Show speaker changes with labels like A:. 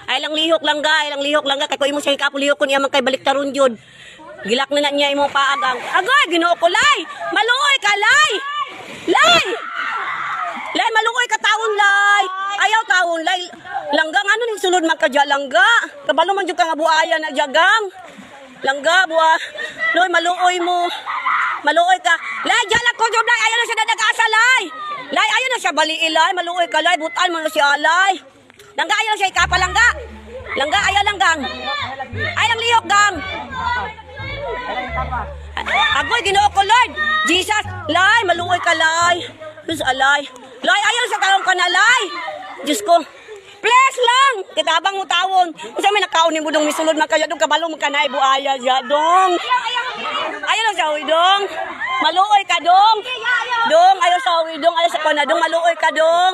A: Ay lang lihok lang ga kay ko imo siya kapulihok ko niya man kay baliktaron jud. Gilak na niya imong paagang. Agoy Ginoo ko lay. Maluoy ka lay. Lay. Lay maluoy ka taon lay. Ayaw taon lay. Langgang ano ning sulod man ka dya langga. Kabalo man jud ka nga buaya na jagang. Langga buah. Loy maluoy mo. Maluoy ka. Lay jalak ko jud lay ayaw na siya dadagasa lay. Lay ayaw na siya baliilay. Maluoy ka lay butan man si alay. Langga ayaw na siya ikapalangga. Langga ayaw langgang. Ay lang lihok gang. Agoy Ginoo ko Lord. Jesus, lay maluoy ka lay. Diyos alay. Lay ayaw sa karon ka na lay. Diyos ko. Please lang. Kitabang mo tawon. Kasi may nakaon ni budong misulod man kaya dong kabalo mo kanay buaya ya dong. Ayaw na sa uwi dong. Maluoy ka dong. Dong ayaw sa uwi dong. Ayaw sa kana dong maluoy ka dong.